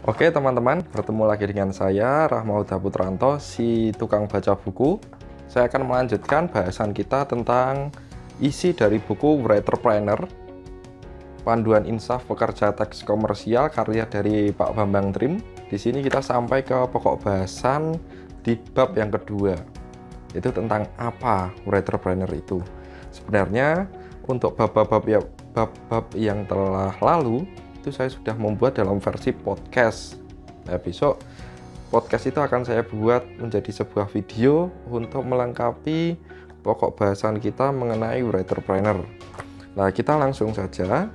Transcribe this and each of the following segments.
Oke teman-teman, bertemu lagi dengan saya Rahmauda Putranto, si tukang baca buku. Saya akan melanjutkan bahasan kita tentang isi dari buku Writerpreneur, Panduan Insaf Pekerja Teks Komersial karya dari Pak Bambang Trim. Di sini kita sampai ke pokok bahasan di bab yang kedua, yaitu tentang apa Writerpreneur itu. Sebenarnya untuk bab-bab yang telah lalu itu saya sudah membuat dalam versi podcast. Nah, besok podcast itu akan saya buat menjadi sebuah video untuk melengkapi pokok bahasan kita mengenai Writerpreneur. Nah, kita langsung saja.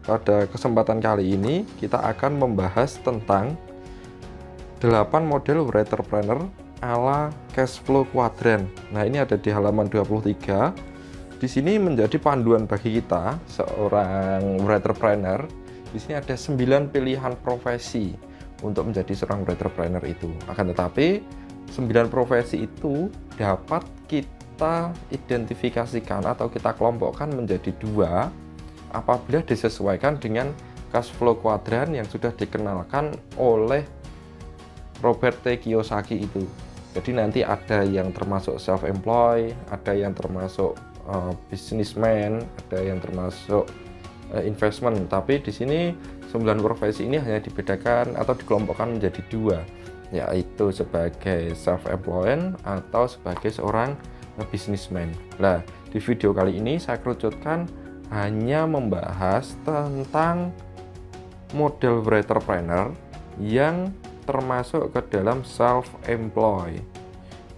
Pada kesempatan kali ini kita akan membahas tentang 8 model Writerpreneur ala cash flow quadrant. Nah, ini ada di halaman 23. Di sini menjadi panduan bagi kita seorang Writerpreneur. Di sini ada 9 pilihan profesi untuk menjadi seorang Writerpreneur itu. Akan tetapi 9 profesi itu dapat kita identifikasikan atau kita kelompokkan menjadi 2 apabila disesuaikan dengan cash flow quadrant yang sudah dikenalkan oleh Robert T. Kiyosaki itu. Jadi nanti ada yang termasuk self-employed, ada yang termasuk businessman, ada yang termasuk investment. Tapi di sini 9 profesi ini hanya dibedakan atau dikelompokkan menjadi 2, yaitu sebagai self-employed atau sebagai seorang businessman. Nah, di video kali ini saya kerucutkan hanya membahas tentang model Writerpreneur yang termasuk ke dalam self-employed.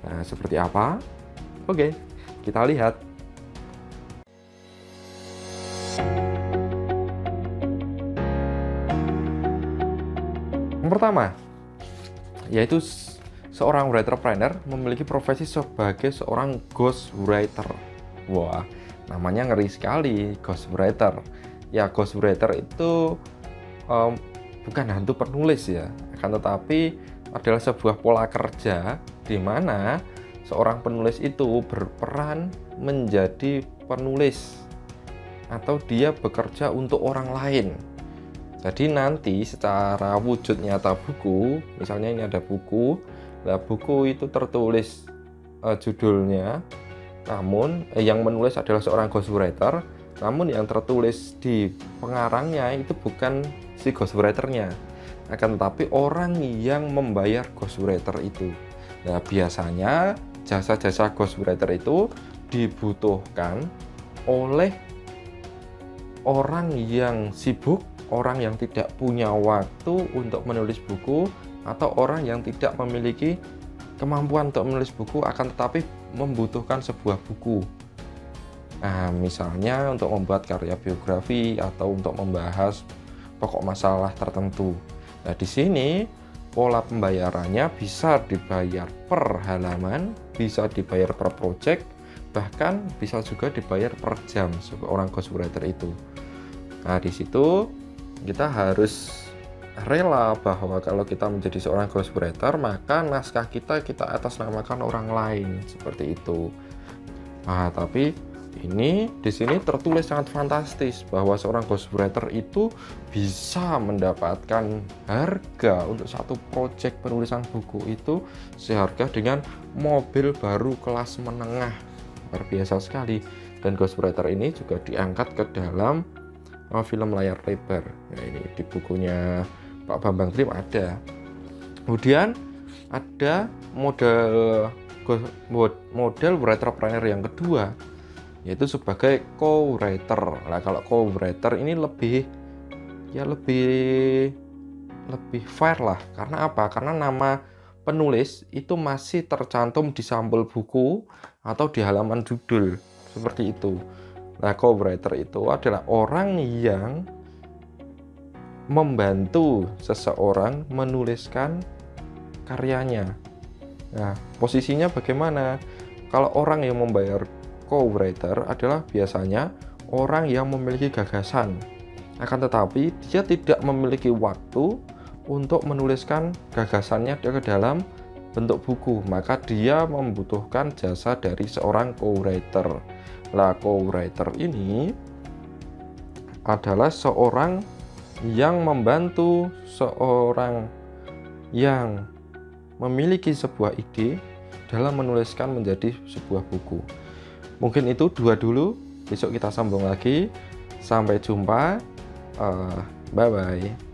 Nah, seperti apa? Oke, kita lihat. Yang pertama, yaitu seorang Writerpreneur memiliki profesi sebagai seorang ghostwriter. Wah, namanya ngeri sekali, ghostwriter. Ya, ghostwriter itu bukan hantu penulis ya, akan tetapi adalah sebuah pola kerja di mana seorang penulis itu berperan menjadi penulis atau dia bekerja untuk orang lain. Jadi nanti secara wujud nyata buku, misalnya ini ada buku, nah buku itu tertulis judulnya, namun yang menulis adalah seorang ghostwriter, namun yang tertulis di pengarangnya itu bukan si ghostwriternya, akan tetapi orang yang membayar ghostwriter itu. Nah, biasanya jasa-jasa ghostwriter itu dibutuhkan oleh orang yang sibuk, orang yang tidak punya waktu untuk menulis buku, atau orang yang tidak memiliki kemampuan untuk menulis buku akan tetapi membutuhkan sebuah buku. Nah, misalnya untuk membuat karya biografi atau untuk membahas pokok masalah tertentu. Nah, di sini pola pembayarannya bisa dibayar per halaman, bisa dibayar per project, bahkan bisa juga dibayar per jam seorang ghostwriter itu. Nah, di situ kita harus rela bahwa kalau kita menjadi seorang ghostwriter, maka naskah kita atasnamakan orang lain, seperti itu. Nah, tapi ini di sini tertulis sangat fantastis bahwa seorang ghostwriter itu bisa mendapatkan harga untuk satu proyek penulisan buku itu seharga dengan mobil baru kelas menengah. Luar biasa sekali. Dan ghostwriter ini juga diangkat ke dalam film layar lebar. Nah, ini di bukunya Pak Bambang Trim ada. Kemudian ada model Writerpreneur yang kedua, yaitu sebagai co-writer. Nah, kalau co-writer ini lebih fair lah. Karena apa? Karena nama penulis itu masih tercantum di sampul buku atau di halaman judul, seperti itu. Nah, co-writer itu adalah orang yang membantu seseorang menuliskan karyanya. Nah, posisinya bagaimana? Kalau orang yang membayar co-writer adalah biasanya orang yang memiliki gagasan, akan tetapi dia tidak memiliki waktu untuk menuliskan gagasannya ke dalam bentuk buku, maka dia membutuhkan jasa dari seorang co-writer. Nah, co-writer ini adalah seorang yang membantu seorang yang memiliki sebuah ide dalam menuliskan menjadi sebuah buku. Mungkin itu 2 dulu, besok kita sambung lagi. Sampai jumpa, bye bye.